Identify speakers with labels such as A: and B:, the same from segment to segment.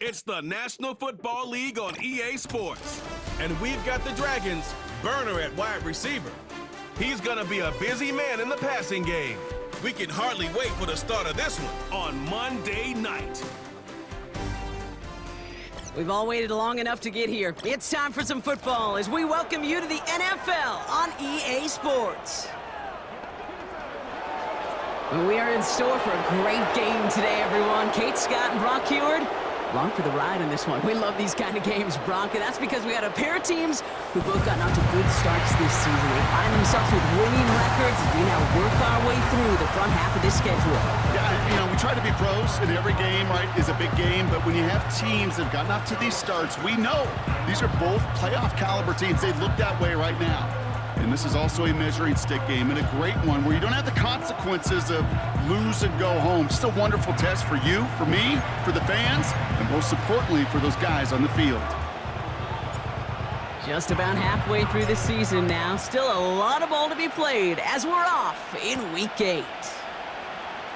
A: It's the National Football League on EA Sports. And we've got the Dragons' Burner at wide receiver. He's gonna be a busy man in the passing game. We can hardly wait for the start of this one on Monday night.
B: We've all waited long enough to get here. It's time for some football as we welcome you to the NFL on EA Sports. We are in store for a great game today, everyone. Kate Scott and Brock Heward, along for the ride in this one. We love these kind of games, Brock, and that's because we got a pair of teams who both gotten off to good starts this season. They find themselves with winning records as we now work our way through the front half of this schedule.
C: Yeah, we try to be pros, and every game, right, is a big game, but when you have teams that have gotten off to these starts, we know these are both playoff caliber teams. They look that way right now. And this is also a measuring stick game, and a great one where you don't have the consequences of lose and go home. Just a wonderful test for you, for me, for the fans, and most importantly, for those guys on the field.
B: Just about halfway through the season now. Still a lot of ball to be played as we're off in Week 8.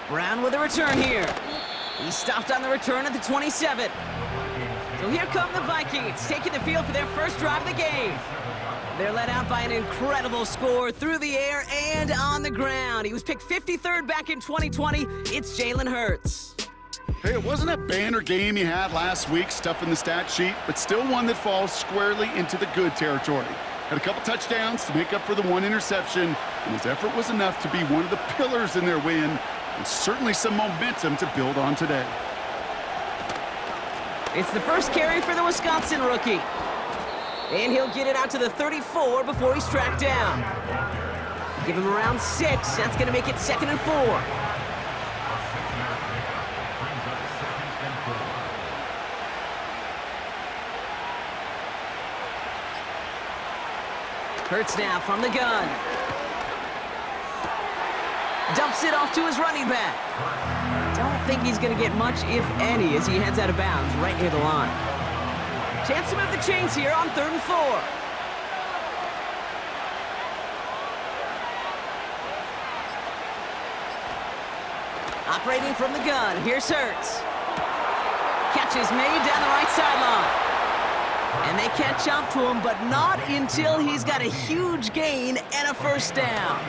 B: Brown with a return here. He stopped on the return at the 27. So here come the Vikings, taking the field for their first drive of the game. They're led out by an incredible score through the air and on the ground. He was picked 53rd back in 2020. It's Jalen Hurts.
C: Hey, it wasn't a banner game he had last week, stuff in the stat sheet, but still one that falls squarely into the good territory. Had a couple touchdowns to make up for the one interception, and his effort was enough to be one of the pillars in their win, and certainly some momentum to build on today.
B: It's the first carry for the Wisconsin rookie. And he'll get it out to the 34 before he's tracked down. Give him around 6. That's going to make it 2nd and 4. Hurts now from the gun. Dumps it off to his running back. Don't think he's going to get much, if any, as he heads out of bounds right near the line. Chance to move the chains here on 3rd and 4. Operating from the gun, here's Hurts. Catch is made down the right sideline. And they catch up to him, but not until he's got a huge gain and a first down.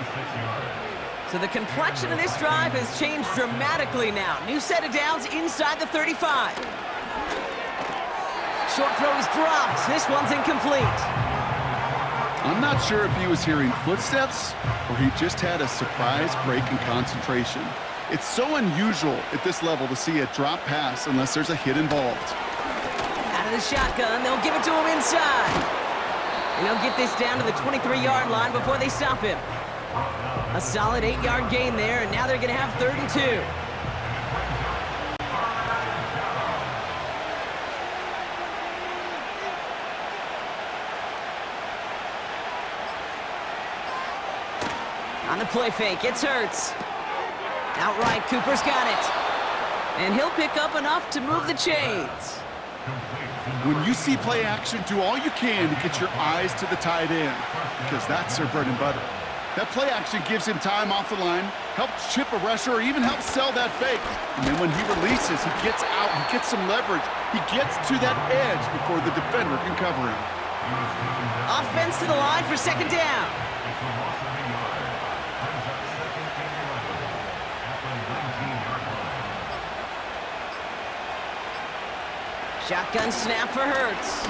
B: So the complexion of this drive has changed dramatically now. New set of downs inside the 35. Short throw is dropped. This one's incomplete.
C: I'm not sure if he was hearing footsteps or he just had a surprise break in concentration. It's so unusual at this level to see a drop pass unless there's a hit involved.
B: Out of the shotgun, they'll give it to him inside. And he'll get this down to the 23-yard line before they stop him. A solid 8-yard gain there, and now they're going to have 3rd and 2. On the play fake, it's Hurts. Outright, Cooper's got it. And he'll pick up enough to move the chains.
C: When you see play action, do all you can to get your eyes to the tight end, because that's their bread and butter. That play action gives him time off the line, helps chip a rusher, or even helps sell that fake. And then when he releases, he gets out, he gets some leverage. He gets to that edge before the defender can cover him.
B: Offense to the line for 2nd down. Shotgun snap for Hurts.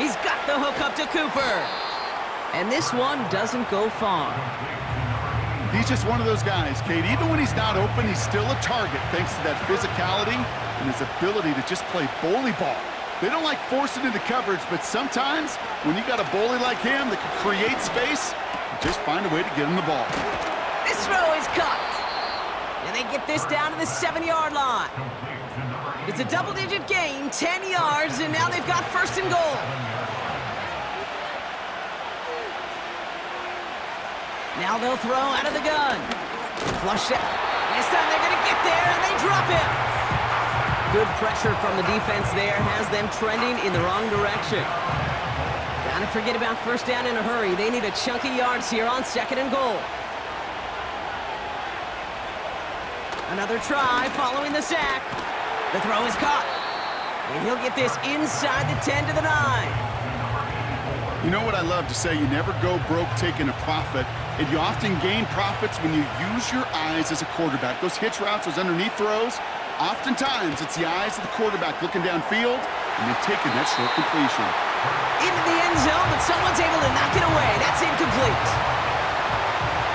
B: He's got the hook up to Cooper. And this one doesn't go far.
C: He's just one of those guys, Kate. Even when he's not open, he's still a target thanks to that physicality and his ability to just play bully ball. They don't like forcing into coverage, but sometimes when you got a bully like him that can create space, just find a way to get him the ball.
B: This throw is cut. And they get this down to the 7-yard line. It's a double-digit gain, 10 yards, and now they've got 1st and goal. Now they'll throw out of the gun. Flush it. This time they're going to get there, and they drop it. Good pressure from the defense there has them trending in the wrong direction. Gotta forget about 1st down in a hurry. They need a chunk of yards here on 2nd and goal. Another try following the sack. The throw is caught. And he'll get this inside the 10 to the 9.
C: You know what I love to say? You never go broke taking a profit, and you often gain profits when you use your eyes as a quarterback. Those hitch routes, those underneath throws, oftentimes it's the eyes of the quarterback looking downfield and then taking that short completion.
B: Into the end zone, but someone's able to knock it away. That's incomplete.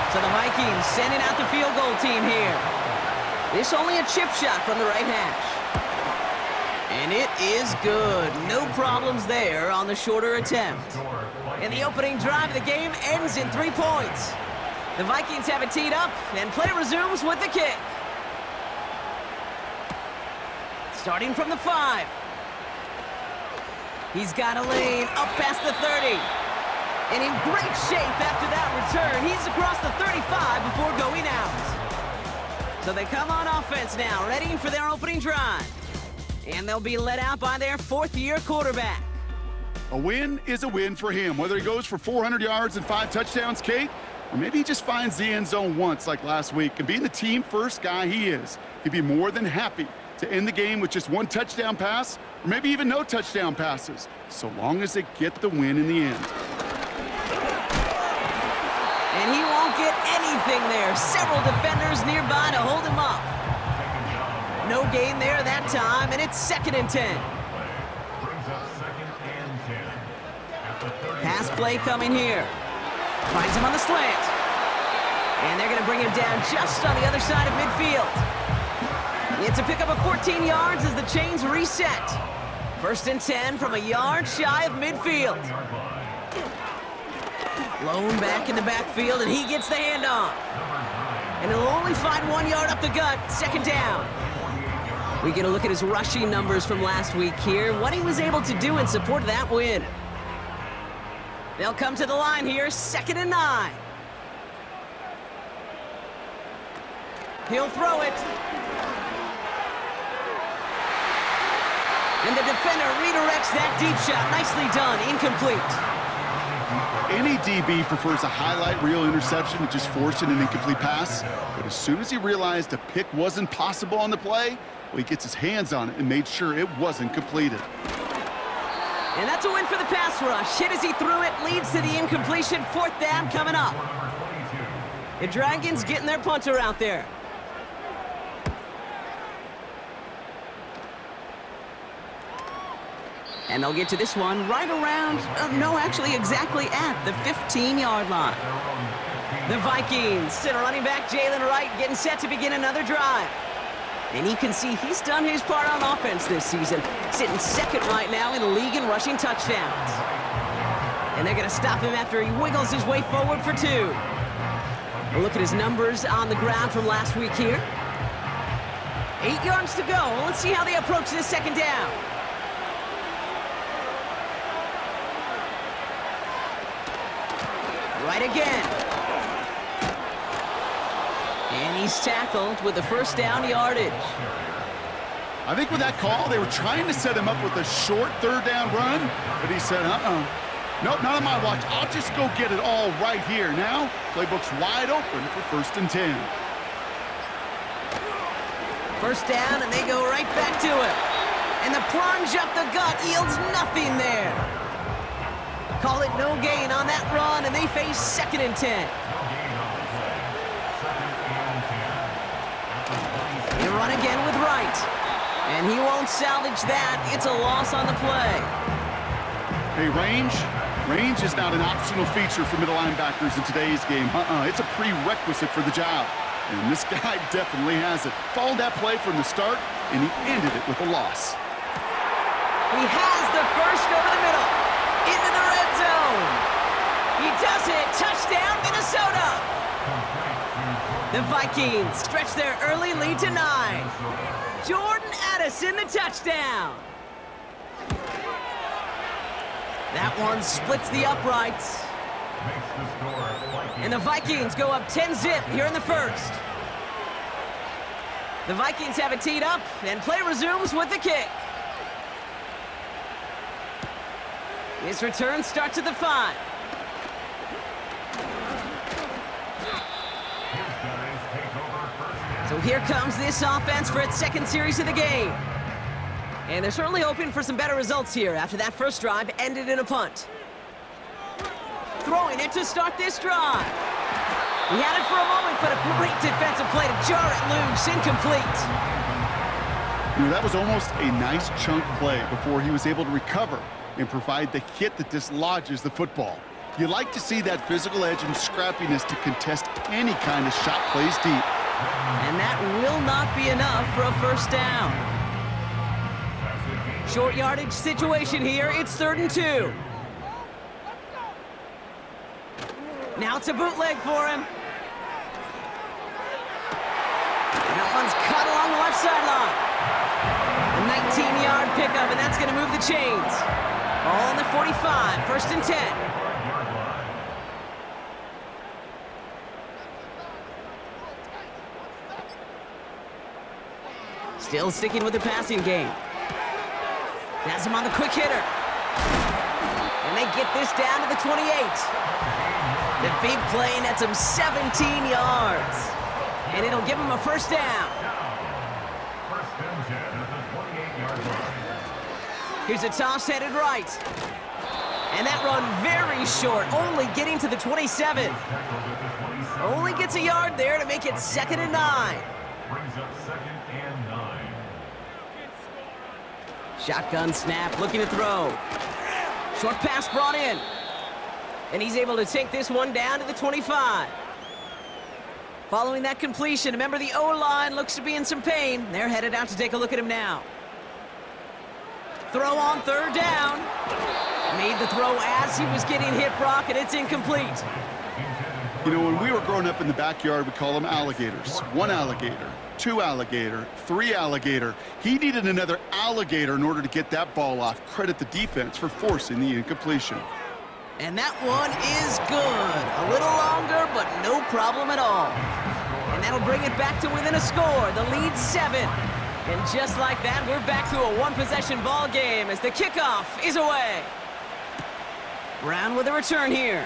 B: So the Vikings sending out the field goal team here. This only a chip shot from the right hash. And it is good. No problems there on the shorter attempt. And the opening drive of the game ends in 3 points. The Vikings have it teed up, and play resumes with the kick. Starting from the 5. He's got a lane up past the 30. And in great shape after that return. He's across the 35 before going out. So they come on offense now, ready for their opening drive. And they'll be led out by their 4th-year quarterback.
C: A win is a win for him, whether he goes for 400 yards and 5 touchdowns, Kate, or maybe he just finds the end zone once like last week. And being the team-first guy he is, he'd be more than happy to end the game with just 1 touchdown pass, or maybe even no touchdown passes, so long as they get the win in the end.
B: And he won't get anything there. Several defenders nearby to hold him up. No gain there that time, and it's 2nd and 10. Pass play coming here. Finds him on the slant. And they're going to bring him down just on the other side of midfield. It's a pickup of 14 yards as the chains reset. 1st and 10 from a yard shy of midfield. Lone back in the backfield, and he gets the handoff. And he'll only find 1 yard up the gut, 2nd down. We get a look at his rushing numbers from last week here, what he was able to do in support of that win. They'll come to the line here, 2nd and 9. He'll throw it. And the defender redirects that deep shot. Nicely done, incomplete.
C: Any DB prefers a highlight reel interception to just forcing an incomplete pass. But as soon as he realized a pick wasn't possible on the play, well, he gets his hands on it and made sure it wasn't completed.
B: And that's a win for the pass rush. Hit as he threw it, leads to the incompletion. 4th down coming up. The Dragons getting their punter out there. And they'll get to this one right around, actually exactly at the 15-yard line. The Vikings send a running back, Jalen Wright, getting set to begin another drive. And you can see he's done his part on offense this season, sitting 2nd right now in the league in rushing touchdowns. And they're going to stop him after he wiggles his way forward for 2. We'll look at his numbers on the ground from last week here. 8 yards to go. Let's see how they approach this 2nd down. Right again. And he's tackled with the 1st down yardage.
C: I think with that call, they were trying to set him up with a short 3rd down run, but he said, nope, not on my watch. I'll just go get it all right here. Now, playbook's wide open for 1st and 10.
B: 1st down, and they go right back to it. And the plunge up the gut yields nothing there. Call it no gain on that run, and they face 2nd and 10. They run again with Wright. And he won't salvage that. It's a loss on the play.
C: Hey, range is not an optional feature for middle linebackers in today's game. It's a prerequisite for the job. And this guy definitely has it. Followed that play from the start, and he ended it with a loss.
B: He has the first over the middle. Into the red zone. He does it. Touchdown, Minnesota. The Vikings stretch their early lead to 9. Jordan Addison, the touchdown. That one splits the uprights. And the Vikings go up 10-zip here in the 1st. The Vikings have it teed up, and play resumes with the kick. This return starts at the 5. So here comes this offense for its 2nd series of the game. And they're certainly hoping for some better results here after that first drive ended in a punt. Throwing it to start this drive. He had it for a moment, but a great defensive play to jar it loose, incomplete.
C: You know, that was almost a nice chunk play before he was able to recover and provide the hit that dislodges the football. You like to see that physical edge and scrappiness to contest any kind of shot plays deep.
B: And that will not be enough for a first down. Short yardage situation here. It's 3rd and 2. Now it's a bootleg for him. That one's cut along the left sideline. A 19-yard pickup, and that's going to move the chains. All on the 45, 1st and 10. Still sticking with the passing game. Has him on the quick hitter. And they get this down to the 28. The big play nets him 17 yards. And it'll give him a first down. Here's a toss headed right. And that run very short, only getting to the 27. Only gets a yard there to make it 2nd and 9.
D: Brings up 2nd and 9.
B: Shotgun snap, looking to throw. Short pass brought in. And he's able to take this one down to the 25. Following that completion, remember the O-line looks to be in some pain. They're headed out to take a look at him now. Throw on 3rd down. Made the throw as he was getting hit, Brock, and it's incomplete.
C: You know, when we were growing up in the backyard, we call them alligators. 1 alligator, 2 alligator, 3 alligator. He needed another alligator in order to get that ball off. Credit the defense for forcing the incompletion.
B: And that one is good. A little longer, but no problem at all. And that'll bring it back to within a score. The lead's 7. And just like that, we're back to a 1-possession ball game as the kickoff is away. Brown with a return here.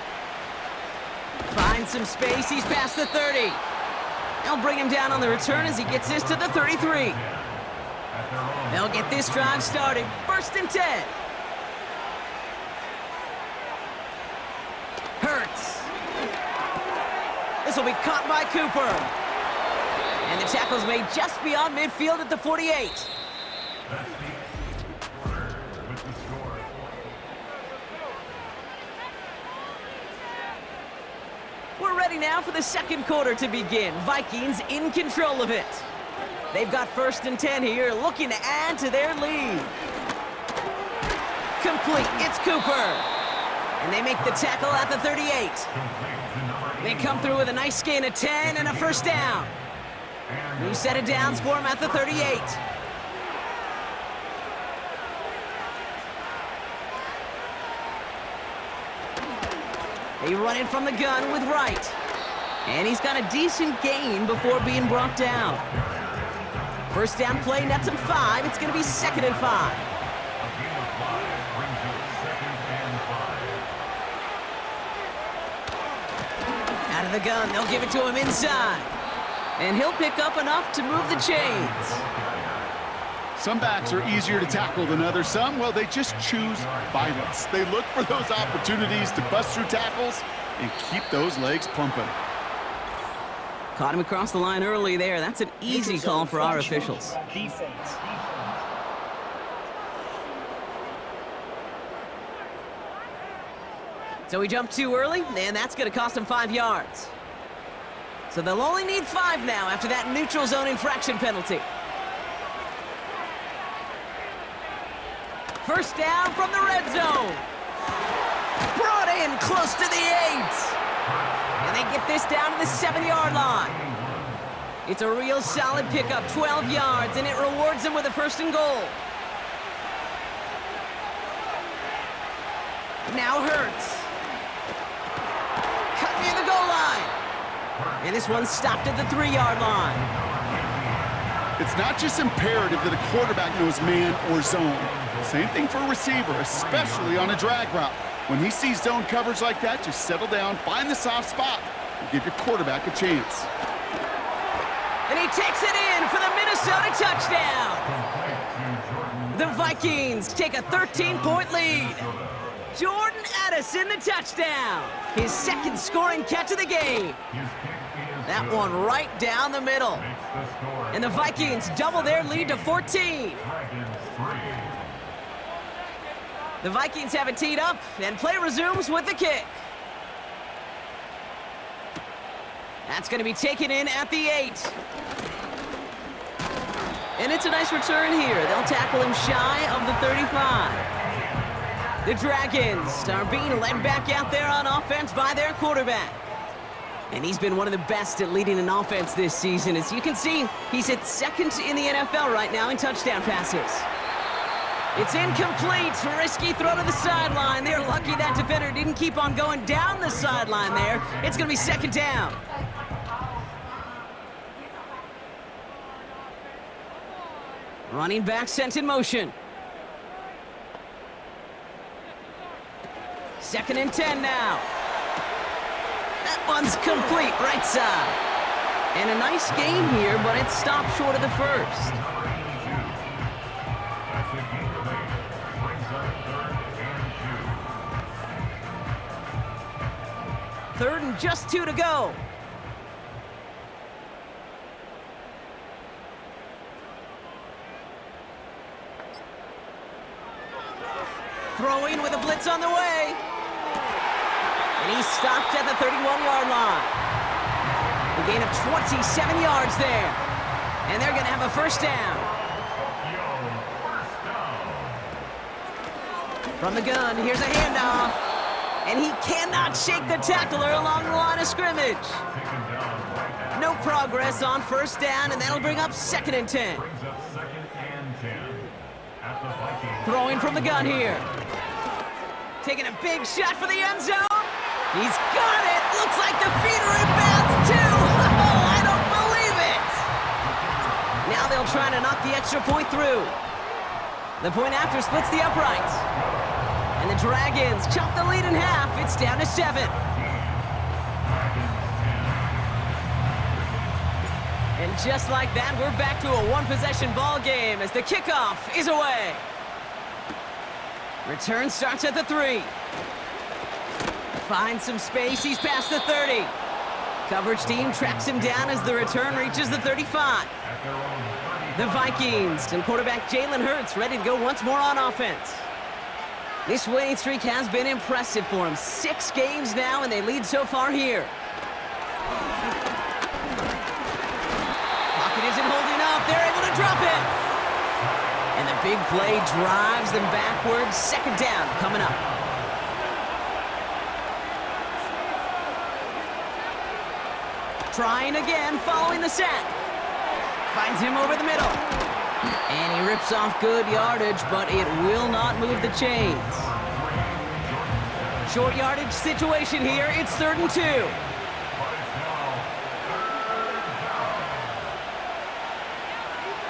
B: Finds some space. He's past the 30. They'll bring him down on the return as he gets this to the 33. They'll get this drive started. 1st and 10. Hurts. This will be caught by Cooper. And the tackle's made just beyond midfield at the 48. We're ready now for the 2nd quarter to begin. Vikings in control of it. They've got 1st and 10 here, looking to add to their lead. Complete, it's Cooper. And they make the tackle at the 38. They come through with a nice gain of 10 and a first down. New set of downs for him at the 38. They run in from the gun with Wright. And he's got a decent gain before being brought down. First down play nets him 5. It's going to be 2nd and 5. Out of the gun, they'll give it to him inside. And he'll pick up enough to move the chains.
C: Some backs are easier to tackle than others. Some, well, they just choose violence. They look for those opportunities to bust through tackles and keep those legs pumping.
B: Caught him across the line early there. That's an easy call for our officials.
E: Defense.
B: So he jumped too early, and that's going to cost him 5 yards. So they'll only need 5 now after that neutral zone infraction penalty. First down from the red zone. Brought in close to the 8. And they get this down to the 7-yard line. It's a real solid pickup, 12 yards, and it rewards them with a 1st and goal. Now Hurts. Cut near the goal line. And this one's stopped at the 3-yard line.
C: It's not just imperative that a quarterback knows man or zone. Same thing for a receiver, especially on a drag route. When he sees zone coverage like that, just settle down, find the soft spot, and give your quarterback a chance.
B: And he takes it in for the Minnesota touchdown. The Vikings take a 13-point lead. Jordan Addison, the touchdown. His second scoring catch of the game. That one right down the middle. And the Vikings double their lead to 14. The Vikings have it teed up, and play resumes with the kick. That's going to be taken in at the 8. And it's a nice return here. They'll tackle him shy of the 35. The Dragons are being led back out there on offense by their quarterback. And he's been one of the best at leading an offense this season. As you can see, he's at second in the NFL right now in touchdown passes. It's incomplete. Risky throw to the sideline. They're lucky that defender didn't keep on going down the sideline there. It's going to be second down. Running back sent in motion. 2nd and 10 now. That one's complete, right side. And a nice game here, but it stopped short of the first. Third and just 2 to go. Throwing with a blitz on the way. And he's stopped at the 31-yard line. A gain of 27 yards there. And they're going to have a first down. From the gun, here's a handoff. And he cannot shake the tackler along the line of scrimmage. No progress on first down, and that'll bring up 2nd and 10. Throwing from the gun here. Taking a big shot for the end zone. He's got it. Looks like the feet are in bounds too. Oh, I don't believe it. Now they'll try to knock the extra point through. The point after splits the uprights. And the Dragons chop the lead in half. It's down to 7. And just like that, we're back to a one-possession ball game as the kickoff is away. Return starts at the 3. Finds some space. He's past the 30. Coverage team tracks him down as the return reaches the 35. The Vikings and quarterback Jalen Hurts ready to go once more on offense. This winning streak has been impressive for him. 6 games now, and they lead so far here. Pocket isn't holding up. They're able to drop it. And the big play drives them backwards. 2nd down coming up. Trying again, following the sack. Finds him over the middle. And he rips off good yardage, but it will not move the chains. Short yardage situation here. It's 3rd and 2.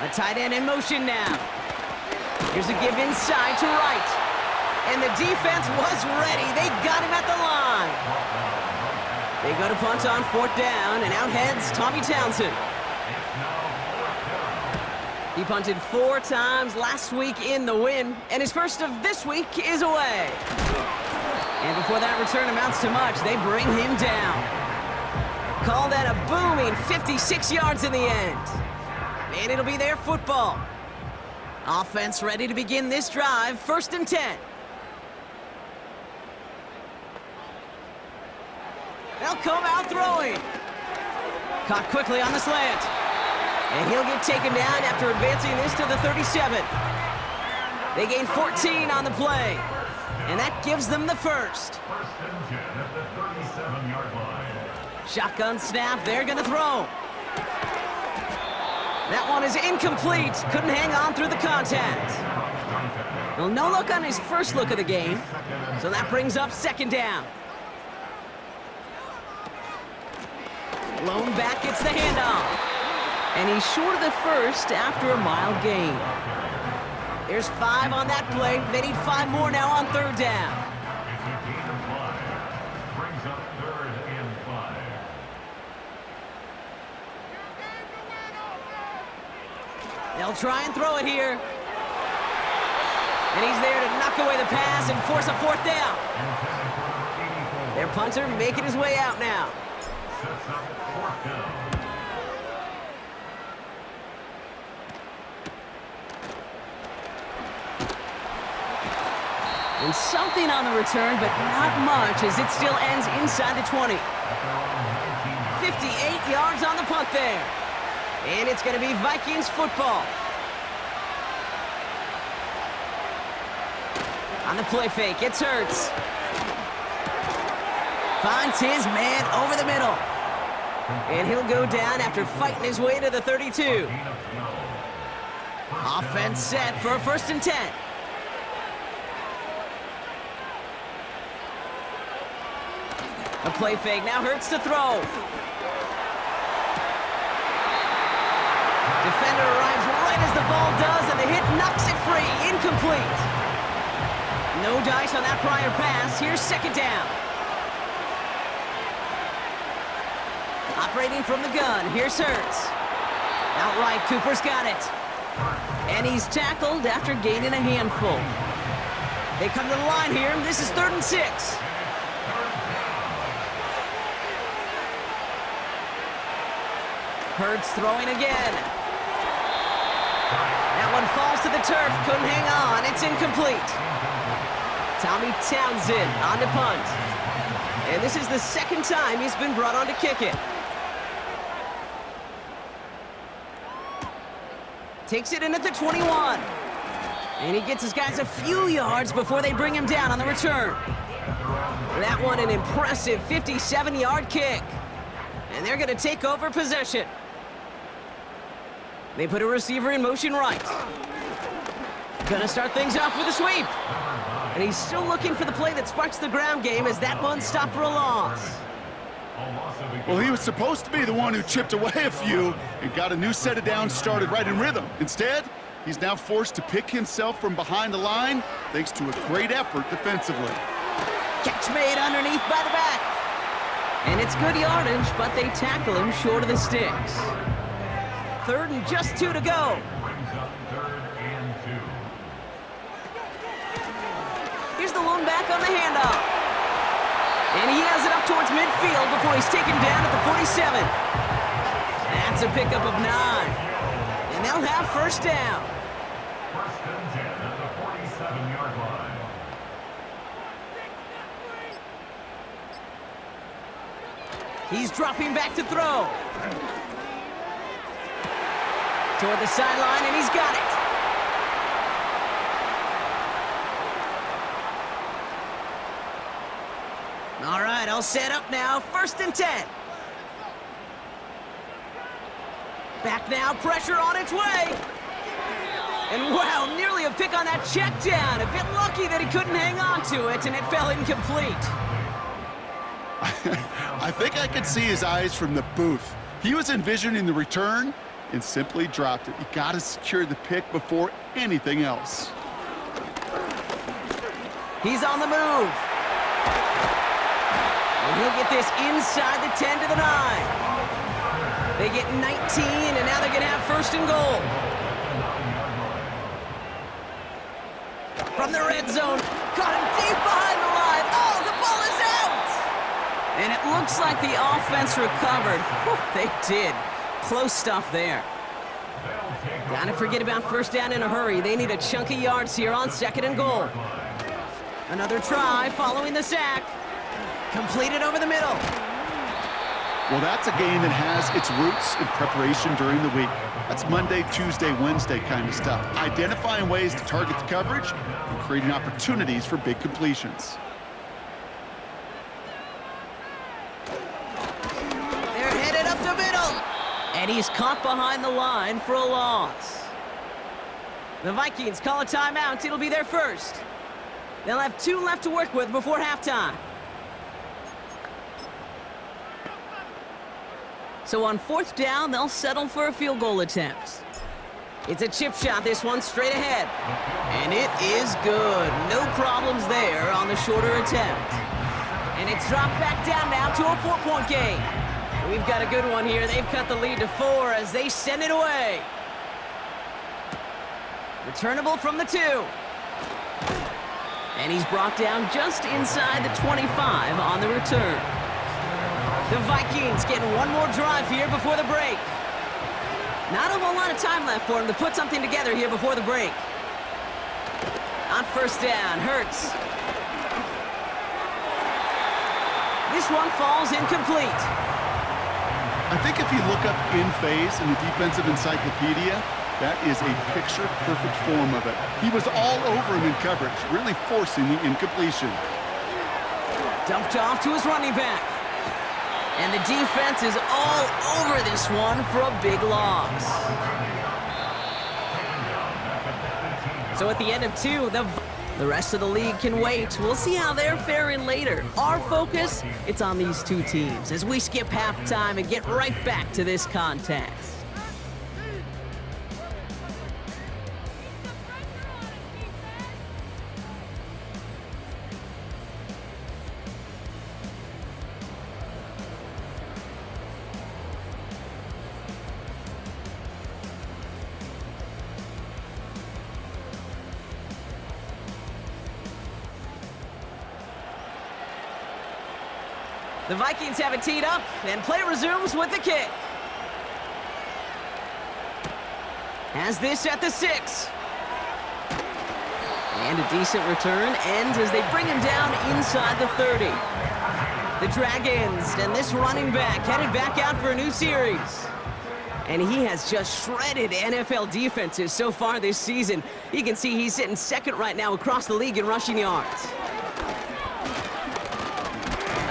B: A tight end in motion now. Here's a give inside to right. And the defense was ready. They got him at the line. They go to punt on 4th down, and out heads Tommy Townsend. He punted 4 times last week in the win, and his first of this week is away. And before that return amounts to much, they bring him down. Call that a booming 56 yards in the end. And it'll be their football. Offense ready to begin this drive. 1st and 10. They'll come out throwing. Caught quickly on the slant. And he'll get taken down after advancing this to the 37. They gain 14 on the play. And that gives them the first.
D: 1st and 10 at the 37-yard line.
B: Shotgun snap. They're going to throw. That one is incomplete. Couldn't hang on through the contact. Well, no look on his first look of the game. So that brings up 2nd down. Lone back gets the handoff. And he's short of the first after a mild gain. There's 5 on that play. They need 5 more now on 3rd down.
D: It's a gain of 5. Brings up 3rd and 5.
B: They'll try and throw it here. And he's there to knock away the pass and force a fourth down. Their punter making his way out now.
D: Sets up fourth down.
B: And something on the return, but not much as it still ends inside the 20. 58 yards on the punt there. And it's going to be Vikings football. On the play fake, it's Hurts. Finds his man over the middle. And he'll go down after fighting his way to the 32. Offense set for a 1st and 10. A play fake, now Hurts to throw. Defender arrives right as the ball does, and the hit knocks it free. Incomplete. No dice on that prior pass. Here's 2nd down. Operating from the gun, here's Hurts. Outright, Cooper's got it. And he's tackled after gaining a handful. They come to the line here. This is 3rd and 6. Hurts throwing again. That one falls to the turf. Couldn't hang on. It's incomplete. Tommy Townsend on to punt. And this is the 2nd time he's been brought on to kick it. Takes it in at the 21. And he gets his guys a few yards before they bring him down on the return. That one an impressive 57-yard kick. And they're going to take over possession. They put a receiver in motion right. Gonna start things off with a sweep. And he's still looking for the play that sparks the ground game as that one stopped for a loss.
C: Well, he was supposed to be the one who chipped away a few and got a new set of downs started right in rhythm. Instead, he's now forced to pick himself from behind the line thanks to a great effort defensively.
B: Catch made underneath by the back. And it's good yardage, but they tackle him short of the sticks. 3rd and just 2 to go.
D: Brings up 3rd and 2.
B: Here's the lone back on the handoff. And he has it up towards midfield before he's taken down at the 47. That's a pickup of 9. And they'll have 1st down.
D: 1st and 10 at the 47-yard line.
B: He's dropping back to throw. Toward the sideline, and he's got it. All right, all set up now. 1st and 10. Back now, pressure on its way. And wow, nearly a pick on that check down. A bit lucky that he couldn't hang on to it, and it fell incomplete.
C: I think I could see his eyes from the booth. He was envisioning the return and simply dropped it. You got to secure the pick before anything else.
B: He's on the move. And he'll get this inside the 10 to the 9. They get 19, and now they're going to have 1st and goal. From the red zone, caught him deep behind the line. Oh, the ball is out! And it looks like the offense recovered. Whew, they did. Close stuff there. Gotta forget about 1st down in a hurry. They need a chunk of yards here on 2nd and goal. Another try following the sack. Completed over the middle.
C: Well, that's a game that has its roots in preparation during the week. That's Monday, Tuesday, Wednesday kind of stuff. Identifying ways to target the coverage and creating opportunities for big completions.
B: They're headed up the middle. And he's caught behind the line for a loss. The Vikings call a timeout. It'll be their 1st. They'll have 2 left to work with before halftime. So on 4th down, they'll settle for a field goal attempt. It's a chip shot, this one straight ahead. And it is good. No problems there on the shorter attempt. And it's dropped back down now to a 4-point game. We've got a good one here. They've cut the lead to 4 as they send it away. Returnable from the 2. And he's brought down just inside the 25 on the return. The Vikings getting one more drive here before the break. Not a whole lot of time left for him to put something together here before the break. On first down, Hurts. This one falls incomplete.
C: I think if you look up in phase in the defensive encyclopedia, that is a picture-perfect form of it. He was all over him in coverage, really forcing the incompletion.
B: Dumped off to his running back. And the defense is all over this one for a big loss. So at the end of two, the rest of the league can wait. We'll see how they're faring later. Our focus, it's on these two teams as we skip halftime and get right back to this contest. The Vikings have it teed up, and play resumes with the kick. Has this at the 6. And a decent return ends as they bring him down inside the 30. The Dragons and this running back headed back out for a new series. And he has just shredded NFL defenses so far this season. You can see he's sitting second right now across the league in rushing yards.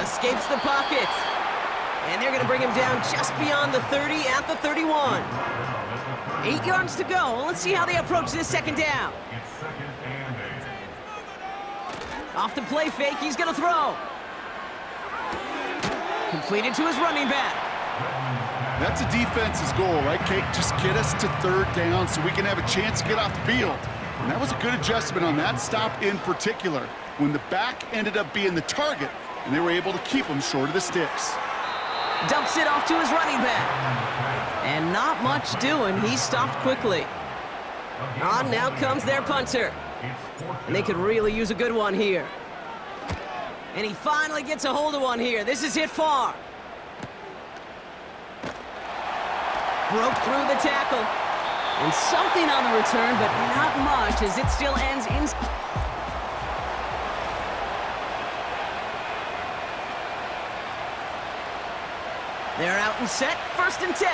B: Escapes the pocket. And they're going to bring him down just beyond the 30 at the 31. 8 yards to go. Let's see how they approach this second down. Off the play fake, he's going to throw. Completed to his running back.
C: That's a defense's goal, right, Kate? Just get us to third down so we can have a chance to get off the field. And that was a good adjustment on that stop in particular, when the back ended up being the target, and they were able to keep him short of the sticks.
B: Dumps it off to his running back. And not much doing. He stopped quickly. On now comes their punter. And they could really use a good one here. And he finally gets a hold of one here. This is hit far. Broke through the tackle. And something on the return, but not much as it still ends in. They're out and set, 1st and 10.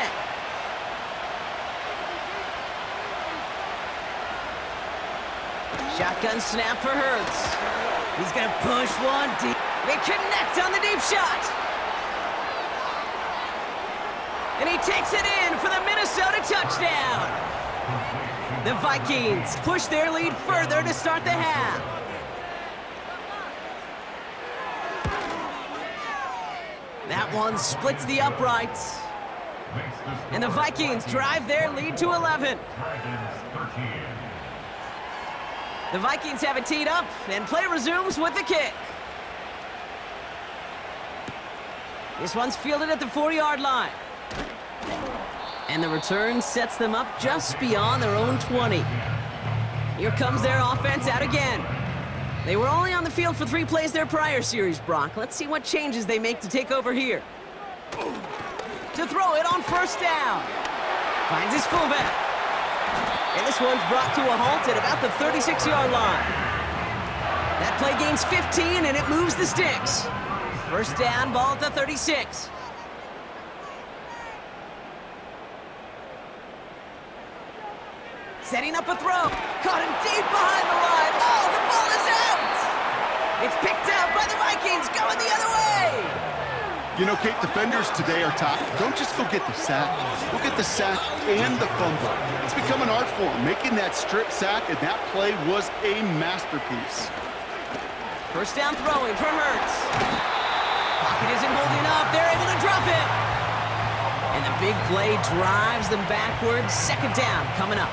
B: Shotgun snap for Hurts. He's going to push one deep. They connect on the deep shot. And he takes it in for the Minnesota touchdown. The Vikings push their lead further to start the half. That one splits the uprights. And the Vikings drive their lead to 11. The Vikings have it teed up, and play resumes with the kick. This one's fielded at the 4-yard line. And the return sets them up just beyond their own 20. Here comes their offense out again. They were only on the field for 3 plays their prior series, Brock. Let's see what changes they make to take over here. To throw it on 1st down. Finds his fullback. And this one's brought to a halt at about the 36-yard line. That play gains 15, and it moves the sticks. 1st down, ball at the 36. Setting up a throw. Caught him deep behind the line. Oh, the ball is out! It's picked up by the Vikings, going the other way!
C: You know, Kate, defenders today are top. Don't just go get the sack. Go get the sack and the fumble. It's become an art form. Making that strip sack, and that play was a masterpiece.
B: 1st down throwing for Hurts. Pocket isn't holding up. They're able to drop it. And the big play drives them backwards. 2nd down coming up.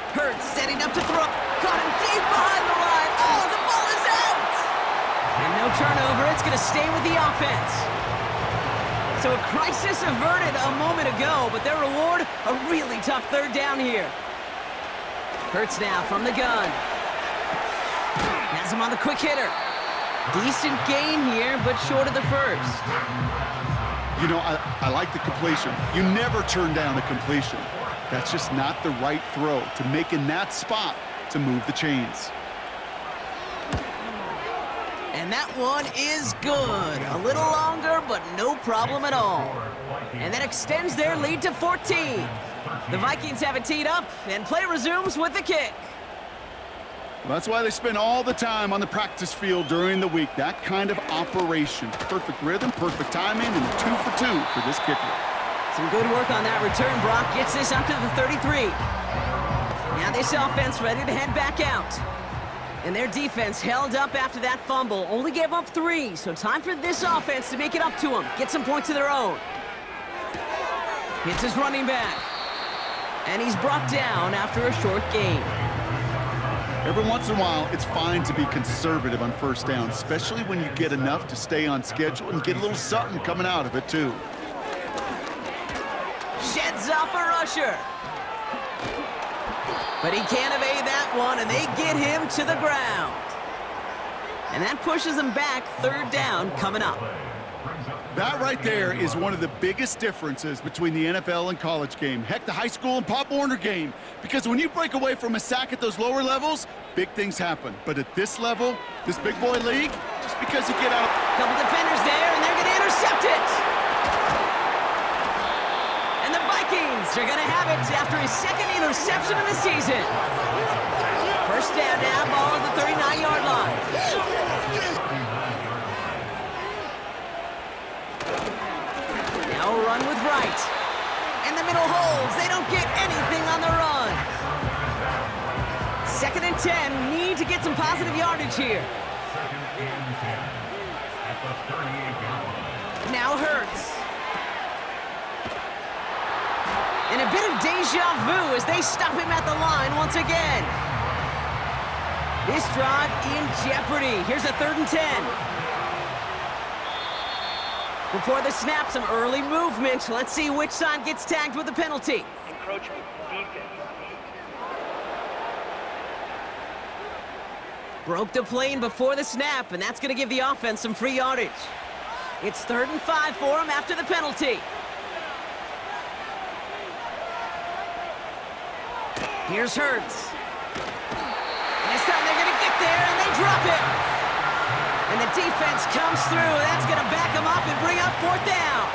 B: Hurts setting up to throw. Caught him deep behind the line. Oh, the ball is out! And no turnover. It's going to stay with the offense. So a crisis averted a moment ago, but their reward, a really tough third down here. Hurts now from the gun. Has him on the quick hitter. Decent gain here, but short of the first.
C: You know, I like the completion. You never turn down a completion. That's just not the right throw to make in that spot to move the chains.
B: And that one is good. A little longer, but no problem at all. And that extends their lead to 14. The Vikings have it teed up, and play resumes with the kick.
C: Well, that's why they spend all the time on the practice field during the week. That kind of operation. Perfect rhythm, perfect timing, and a 2 for 2 for this kicker.
B: Some good work on that return. Brock gets this up to the 33. Now this offense ready to head back out. And their defense held up after that fumble. Only gave up 3, so time for this offense to make it up to them. Get some points of their own. Hits his running back. And he's brought down after a short gain.
C: Every once in a while, it's fine to be conservative on first down, especially when you get enough to stay on schedule and get a little something coming out of it, too.
B: Sheds off a rusher. But he can't evade that one, and they get him to the ground. And that pushes him back. Third down coming up.
C: That right there is one of the biggest differences between the NFL and college game. Heck, the high school and Pop Warner game. Because when you break away from a sack at those lower levels, big things happen. But at this level, this big boy league, just because you get out...
B: Couple defenders there, and they're going to intercept it. And the Vikings are going to have it after his second interception of the season. First down now, ball at the 39-yard line. Now a run with Wright. And the middle holds. They don't get anything on the run. 2nd and 10. Need to get some positive yardage here. Now Hurts. And a bit of deja vu as they stop him at the line once again. This drive in jeopardy. Here's a 3rd and 10. Before the snap, some early movement. Let's see which side gets tagged with the penalty.
E: Encroachment defense.
B: Broke the plane before the snap, and that's going to give the offense some free yardage. It's 3rd and 5 for him after the penalty. Here's Hurts. And this time they're going to get there, and they drop it. And the defense comes through. That's going to back them up and bring up 4th down.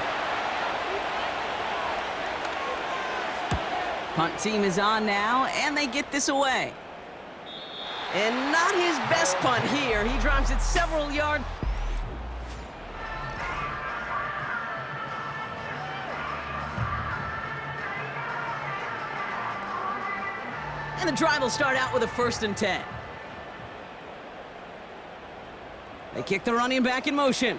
B: Punt team is on now, and they get this away. And not his best punt here. He drives it several yards. And the drive will start out with a 1st and 10. They kick the running back in motion.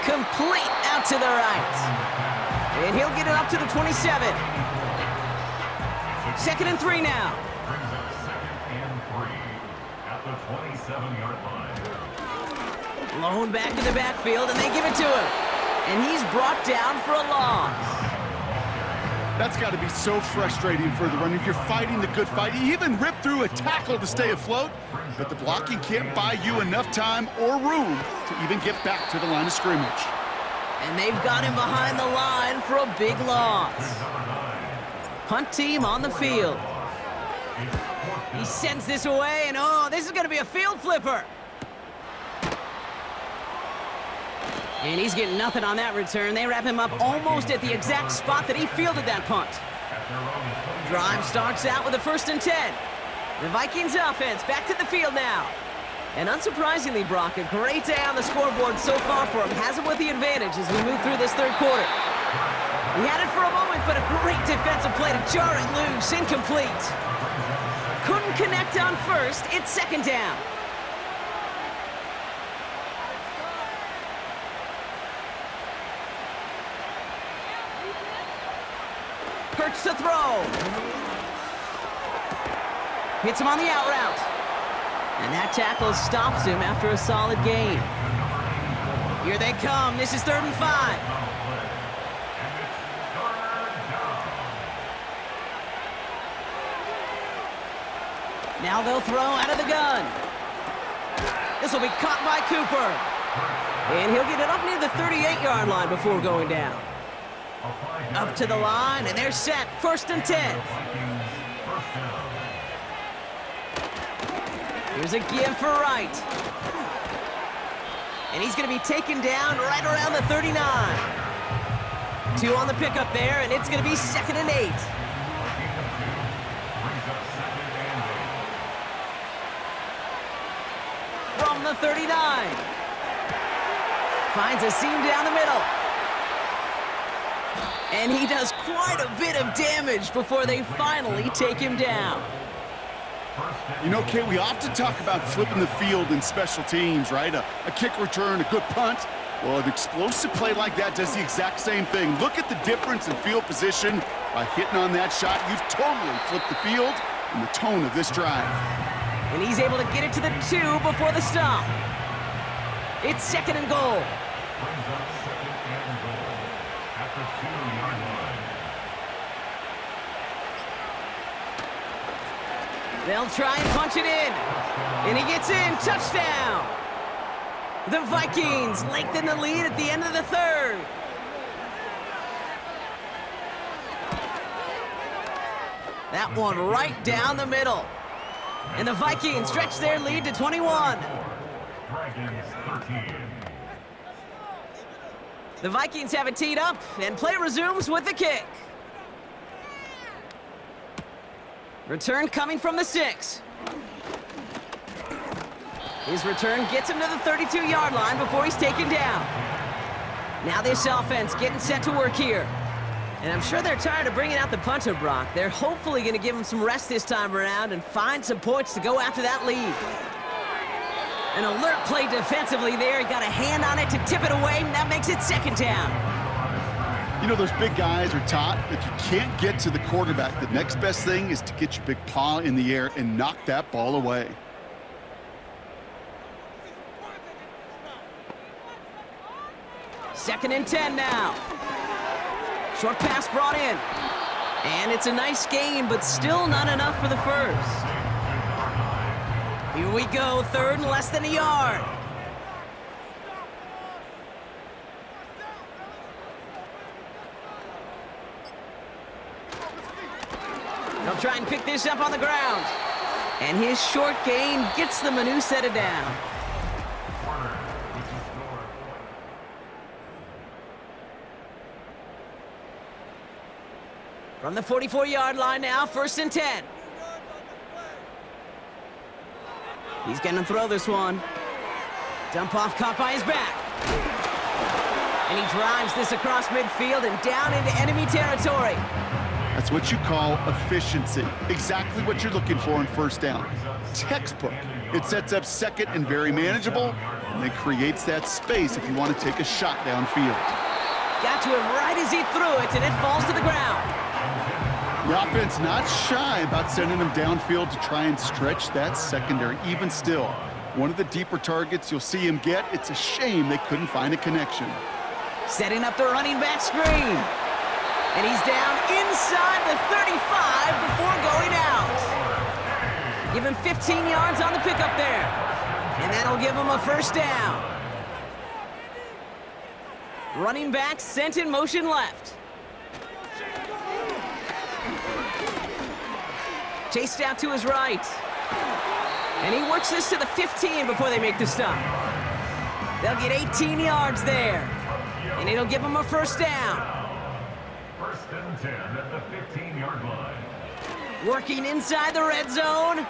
B: Complete out to the right. And he'll get it up to the 27. 2nd and 3 now.
D: Brings up 2nd and 3 at the 27-yard line.
B: Blown back in the backfield, and they give it to him. And he's brought down for a loss.
C: That's got to be so frustrating for the runner. You're fighting the good fight. You even rip through a tackle to stay afloat, but the blocking can't buy you enough time or room to even get back to the line of scrimmage.
B: And they've got him behind the line for a big loss. Punt team on the field. He sends this away, and oh, this is going to be a field flipper. And he's getting nothing on that return. They wrap him up almost at the exact spot that he fielded that punt. Drive starts out with a 1st and 10. The Vikings offense back to the field now. And unsurprisingly, Brock, a great day on the scoreboard so far for him. Has him with the advantage as we move through this 3rd quarter. He had it for a moment, but a great defensive play to jar it loose. Incomplete. Couldn't connect on 1st. It's 2nd down. Hurts to throw. Hits him on the out route. And that tackle stops him after a solid gain. Here they come. This is 3rd and 5. Now they'll throw out of the gun. This will be caught by Cooper. And he'll get it up near the 38-yard line before going down. Up to the line, and they're set. 1st and 10. Here's a give for Wright. And he's going to be taken down right around the 39. 2 on the pickup there, and it's going to be 2nd and 8. From the 39. Finds a seam down the middle. And he does quite a bit of damage before they finally take him down.
C: You know, Kate, we often talk about flipping the field in special teams, right? A kick return, a good punt. Well, an explosive play like that does the exact same thing. Look at the difference in field position. By hitting on that shot, you've totally flipped the field and the tone of this drive.
B: And he's able to get it to the 2 before the stop. It's 2nd and goal.
D: Brings up 2nd and goal at the 2-yard line.
B: They'll try and punch it in. And he gets in. Touchdown. The Vikings lengthen the lead at the end of the 3rd. That one right down the middle. And the Vikings stretch their lead to 21.
D: Dragons 13.
B: The Vikings have it teed up, and play resumes with the kick. Return coming from the 6. His return gets him to the 32-yard line before he's taken down. Now this offense getting set to work here. And I'm sure they're tired of bringing out the punter, Brock. They're hopefully going to give him some rest this time around and find some points to go after that lead. An alert play defensively there. He got a hand on it to tip it away, and that makes it 2nd down.
C: You know, those big guys are taught if you can't get to the quarterback, the next best thing is to get your big paw in the air and knock that ball away.
B: Second and 10 now. Short pass brought in. And it's a nice gain, but still not enough for the first. Here we go, 3rd and less than a yard. They'll try and pick this up on the ground. And his short gain gets them a new set of down. From the 44-yard line now, 1st and 10. He's going to throw this one. Dump off caught by his back. And he drives this across midfield and down into enemy territory.
C: That's what you call efficiency. Exactly what you're looking for in 1st down. Textbook. It sets up 2nd and very manageable, and then creates that space if you want to take a shot downfield.
B: Got to him right as he threw it, and it falls to the ground.
C: The offense not shy about sending them downfield to try and stretch that secondary. Even still, one of the deeper targets you'll see him get. It's a shame they couldn't find a connection.
B: Setting up the running back screen. And he's down inside the 35 before going out. Give him 15 yards on the pickup there. And that'll give him a 1st down. Running back sent in motion left. Chased out to his right. And he works this to the 15 before they make the stop. They'll get 18 yards there. And it'll give him a 1st down.
D: 1st and 10 at the 15-yard line.
B: Working inside the red zone.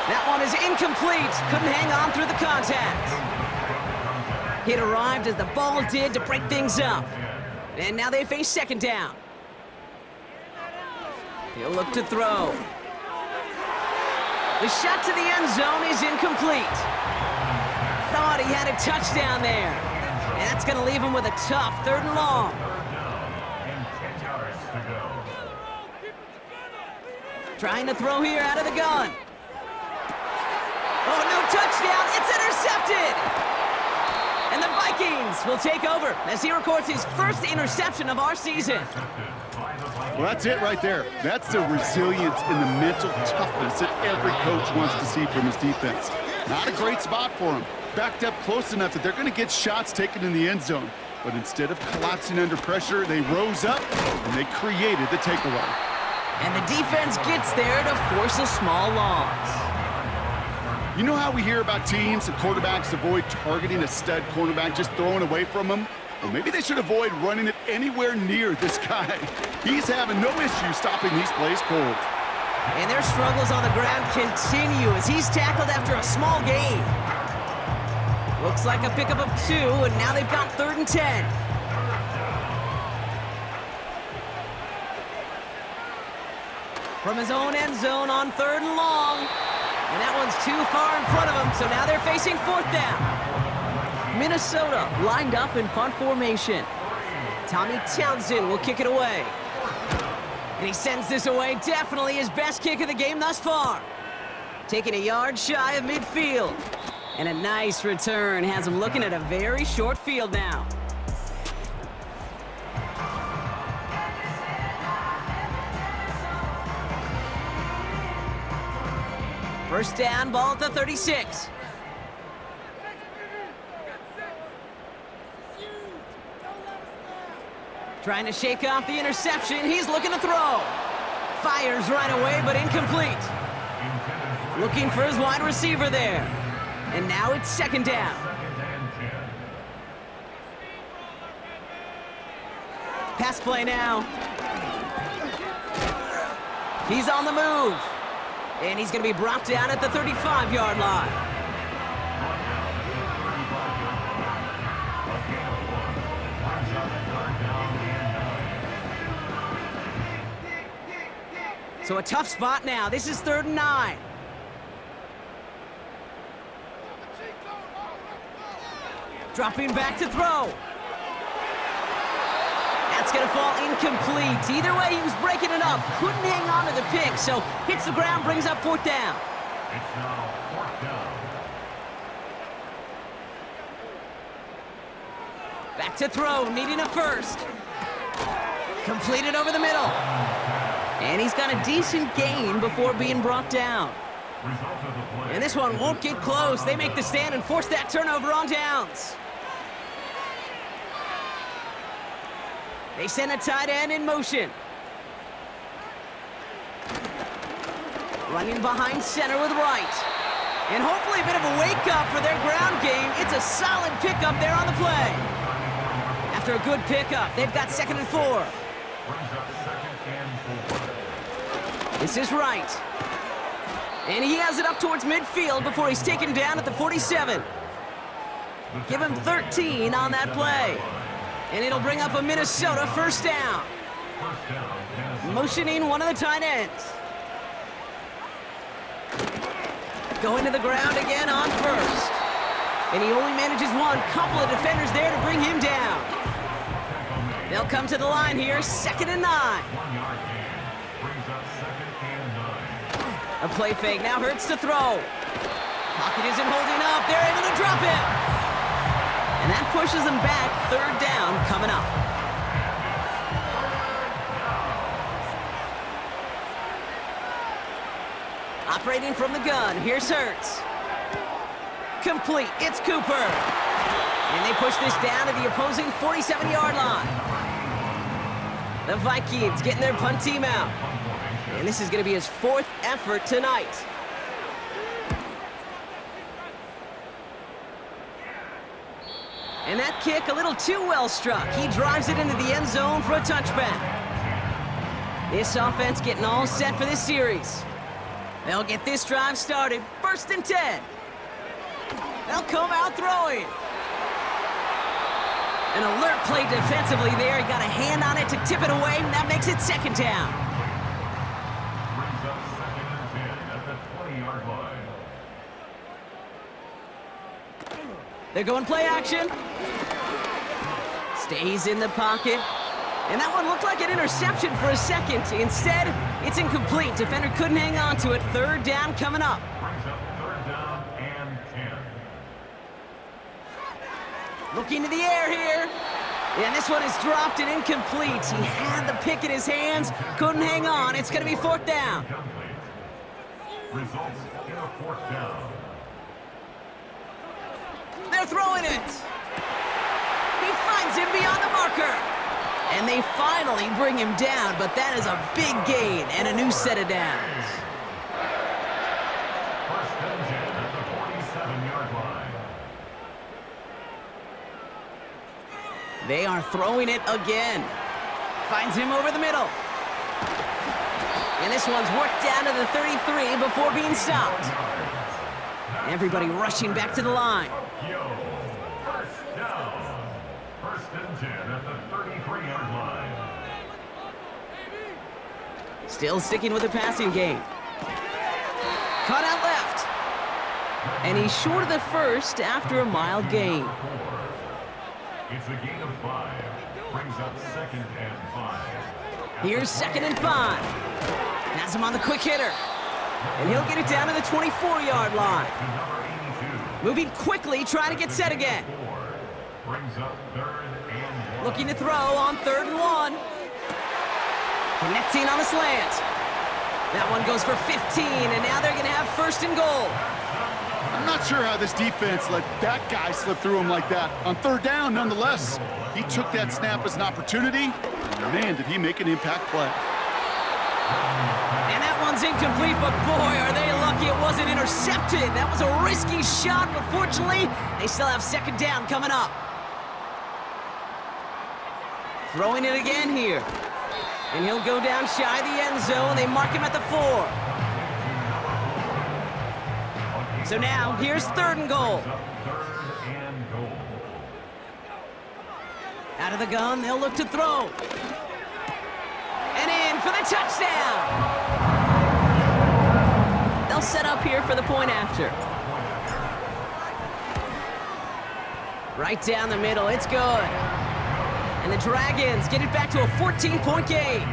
B: That one is incomplete. Couldn't hang on through the contact. It arrived as the ball did to break things up. And now they face 2nd down. He'll look to throw. The shot to the end zone is incomplete. Thought he had a touchdown there. And that's going to leave him with a tough 3rd and long.
D: And 10 yards to go.
B: Trying to throw here out of the gun. Oh, no touchdown. It's intercepted. And the Vikings will take over as he records his first interception of our season.
C: Well, that's it right there. That's the resilience and the mental toughness that every coach wants to see from his defense. Not a great spot for him. Backed up close enough that they're going to get shots taken in the end zone. But instead of collapsing under pressure, they rose up and they created the takeaway.
B: And the defense gets there to force a small loss.
C: You know how we hear about teams and quarterbacks avoid targeting a stud cornerback, just throwing away from him? Well, maybe they should avoid running it anywhere near this guy. He's having no issue stopping these plays cold.
B: And their struggles on the ground continue as he's tackled after a small gain. Looks like a pickup of 2, and now they've got 3rd and 10. From his own end zone on 3rd and long. And that one's too far in front of him, so now they're facing 4th down. Minnesota lined up in punt formation. Tommy Townsend will kick it away. And he sends this away, definitely his best kick of the game thus far. Taking a yard shy of midfield. And a nice return has him looking at a very short field now. First down, ball at the 36. Trying to shake off the interception. He's looking to throw. Fires right away, but incomplete. Looking for his wide receiver there. And now it's 2nd down. Pass play now. He's on the move. And he's going to be brought down at the 35-yard line. So a tough spot now. This is 3rd and 9. Dropping back to throw. That's going to fall incomplete. Either way, he was breaking it up. Couldn't hang on to the pick, so hits the ground, brings up 4th down.
D: It's now 4th down.
B: Back to throw, needing a first. Completed over the middle. And he's got a decent gain before being brought down. And this one won't get close. They make the stand and force that turnover on downs. They send a tight end in motion. Running behind center with right. And hopefully a bit of a wake-up for their ground game. It's a solid pickup there on the play. After a good pickup, they've got 2nd and 4. This is right. And he has it up towards midfield before he's taken down at the 47. Give him 13 on that play. And it'll bring up a Minnesota 1st down. Motioning one of the tight ends. Going to the ground again on 1st. And he only manages one. Couple of defenders there to bring him down. They'll come to the line here, 2nd and 9. A play fake now hurts to throw. Pocket isn't holding up. They're able to drop it. And that pushes them back. 3rd down coming up. Operating from the gun. Here's Hurts. Complete. It's Cooper. And they push this down to the opposing 47-yard line. The Vikings getting their punt team out. And this is going to be his 4th effort tonight. And that kick a little too well struck. He drives it into the end zone for a touchback. This offense getting all set for this series. They'll get this drive started. 1st and 10. They'll come out throwing. An alert play defensively there. He got a hand on it to tip it away, and that makes it 2nd down.
D: Brings up 2nd and 10 at the 20-yard line.
B: They're going play action. Stays in the pocket. And that one looked like an interception for a second. Instead, it's incomplete. Defender couldn't hang on to it. 3rd down coming up.
D: Brings up 3rd down and
B: Looking to the air here. And this one is dropped and incomplete. He had the pick in his hands, couldn't hang on. It's going to be fourth down.
D: Results in a fourth down.
B: They're throwing it. He finds him beyond the marker. And they finally bring him down, but that is a big gain and a new set of downs.
D: First and 10 at the 47-yard line.
B: They are throwing it again. Finds him over the middle. And this one's worked down to the 33 before being stopped. Everybody rushing back to the line.
D: First down. First and 10 at the 33-yard line.
B: Still sticking with the passing game. Cut out left. And he's short of the first after a mild gain.
D: It's a gain of 5. Brings up second and 5.
B: Here's second and 5. Has him on the quick hitter. And he'll get it down to the 24-yard line. Moving quickly, trying to get set again.
D: Brings up third and 1.
B: Looking to throw on 3rd and 1. Connecting on the slant. That one goes for 15, and now they're going to have 1st and goal.
C: I'm not sure how this defense let that guy slip through him like that. On 3rd down, nonetheless, he took that snap as an opportunity. Man, did he make an impact play.
B: And that one's incomplete, but boy, are they lucky it wasn't intercepted. That was a risky shot, but fortunately, they still have 2nd down coming up. Throwing it again here. And he'll go down shy of the end zone. They mark him at the 4. So now, here's 3rd and goal.
D: Third and goal.
B: Out of the gun, they'll look to throw. And in for the touchdown. They'll set up here for the point after. Right down the middle, it's good. And the Dragons get it back to a 14-point game.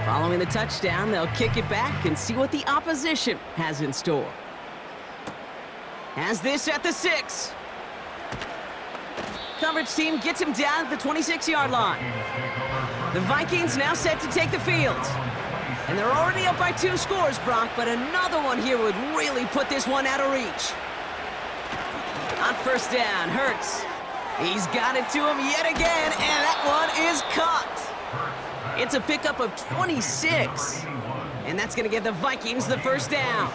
B: Following the touchdown, they'll kick it back and see what the opposition has in store. Has this at the 6. Coverage team gets him down at the 26-yard line. The Vikings now set to take the field. And they're already up by 2 scores, Brock, but another one here would really put this one out of reach. On 1st down, Hurts. He's got it to him yet again, and that one is caught. It's a pickup of 26. And that's going to give the Vikings the 1st down.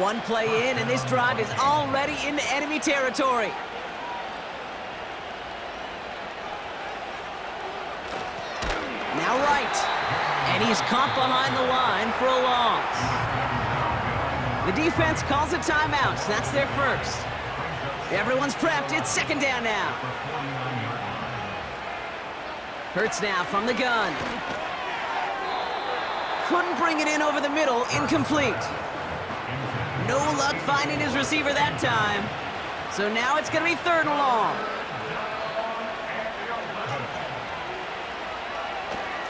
B: One play in, and this drive is already into enemy territory. Now right. And he's caught behind the line for a loss. The defense calls a timeout. That's their 1st. Everyone's prepped. It's 2nd down now. Hurts now from the gun. Couldn't bring it in over the middle. Incomplete. No luck finding his receiver that time. So now it's going to be 3rd and long.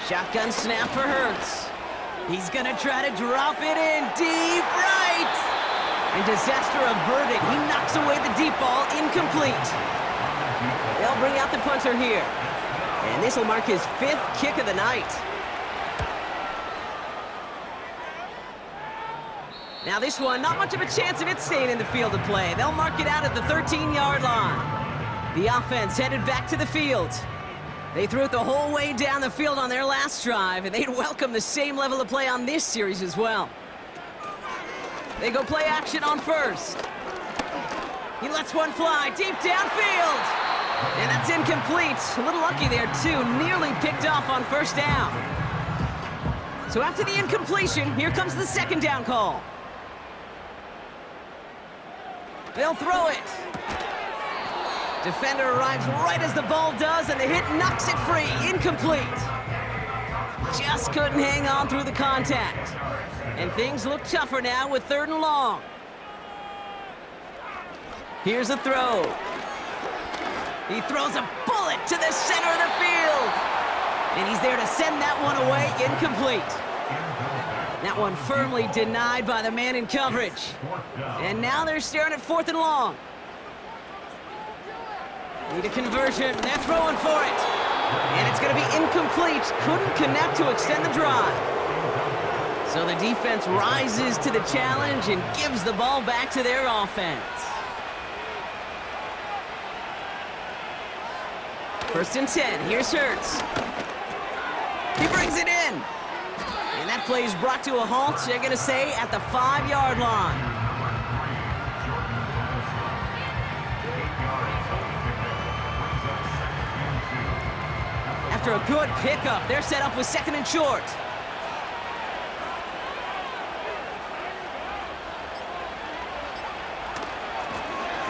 B: Shotgun snap for Hurts. He's going to try to drop it in deep right. And disaster averted. He knocks away the deep ball. Incomplete. They'll bring out the punter here. And this will mark his 5th kick of the night. Now this one, not much of a chance of it staying in the field of play. They'll mark it out at the 13-yard line. The offense headed back to the field. They threw it the whole way down the field on their last drive, and they'd welcome the same level of play on this series as well. They go play action on 1st. He lets one fly deep downfield. And that's incomplete. A little lucky there, too. Nearly picked off on 1st down. So after the incompletion, here comes the 2nd down call. They'll throw it. Defender arrives right as the ball does, and the hit knocks it free. Incomplete. Just couldn't hang on through the contact. And things look tougher now with 3rd and long. Here's a throw. He throws a bullet to the center of the field. And he's there to send that one away. Incomplete. That one firmly denied by the man in coverage. And now they're staring at 4th and long. Need a conversion. They're throwing for it. And it's going to be incomplete. Couldn't connect to extend the drive. So the defense rises to the challenge and gives the ball back to their offense. 1st and 10. Here's Hurts. He brings it in. And that play is brought to a halt, they're going to say, at the 5-yard line. After a good pickup, they're set up with 2nd and short.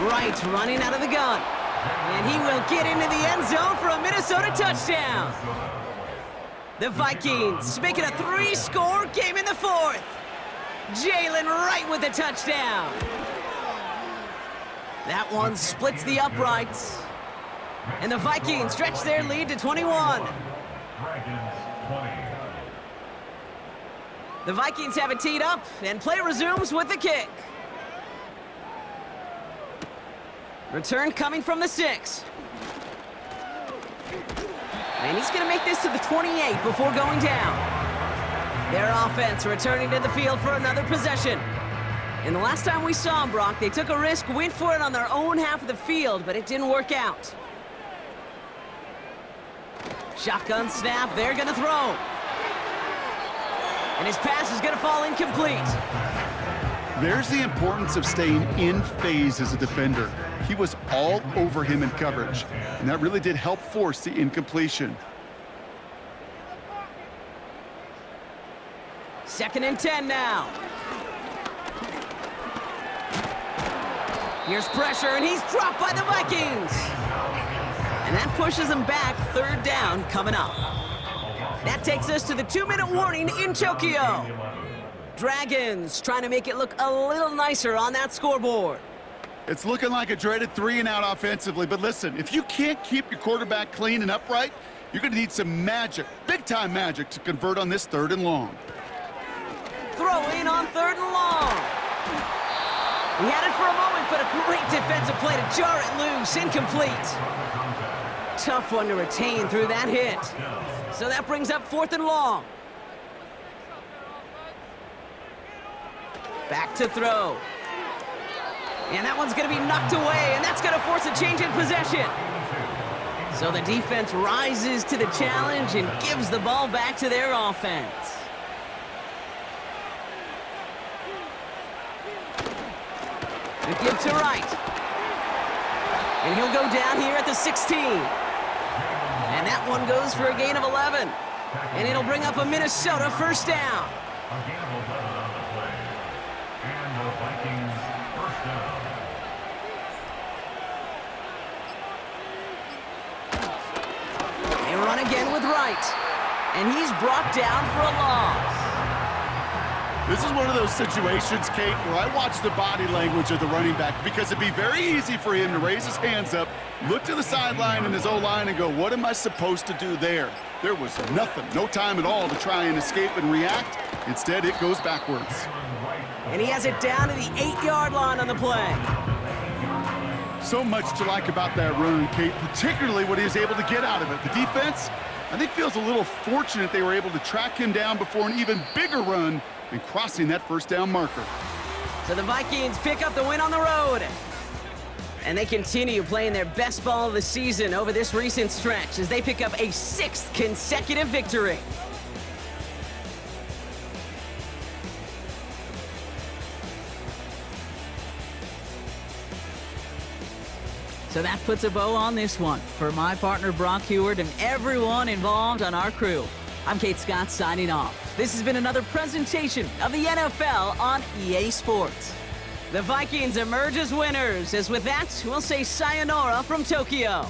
B: Wright running out of the gun. And he will get into the end zone for a Minnesota touchdown. The Vikings make it a 3-score game in the 4th. Jalen Wright with the touchdown. That one splits the uprights. And the Vikings stretch their lead to 21. The Vikings have it teed up, and play resumes with the kick. Return coming from the 6. And he's going to make this to the 28 before going down. Their offense returning to the field for another possession. And the last time we saw them, Brock, they took a risk, went for it on their own half of the field, but it didn't work out. Shotgun snap, they're going to throw. And his pass is going to fall incomplete.
C: There's the importance of staying in phase as a defender. He was all over him in coverage, and that really did help force the incompletion.
B: 2nd and 10 now. Here's pressure, and he's dropped by the Vikings. And that pushes him back. 3rd down coming up. That takes us to the 2-minute warning in Tokyo. Dragons trying to make it look a little nicer on that scoreboard.
C: It's looking like a dreaded 3-and-out offensively, but listen, if you can't keep your quarterback clean and upright, you're going to need some magic, big-time magic, to convert on this 3rd and long.
B: Throw in on 3rd and long. He had it for a moment, but a great defensive play to jar it loose, incomplete. Tough one to retain through that hit. So that brings up 4th and long. Back to throw. And that one's going to be knocked away, and that's going to force a change in possession. So the defense rises to the challenge and gives the ball back to their offense. The give to Wright. And he'll go down here at the 16. And that one goes for a gain of 11. And it'll bring up a Minnesota 1st down. They run again with Wright. And he's brought down for a loss.
C: This is one of those situations, Kate, where I watch the body language of the running back, because it'd be very easy for him to raise his hands up, look to the sideline and his O-line and go, what am I supposed to do there? There was nothing, no time at all to try and escape and react. Instead, it goes backwards.
B: And he has it down to the 8-yard line on the play.
C: So much to like about that run, Kate, particularly what he was able to get out of it. The defense, I think, feels a little fortunate they were able to track him down before an even bigger run and crossing that 1st down marker.
B: So the Vikings pick up the win on the road. And they continue playing their best ball of the season over this recent stretch as they pick up a 6th consecutive victory. So that puts a bow on this one. For my partner Brock Heward and everyone involved on our crew, I'm Kate Scott signing off. This has been another presentation of the NFL on EA Sports. The Vikings emerge as winners, as with that, we'll say sayonara from Tokyo.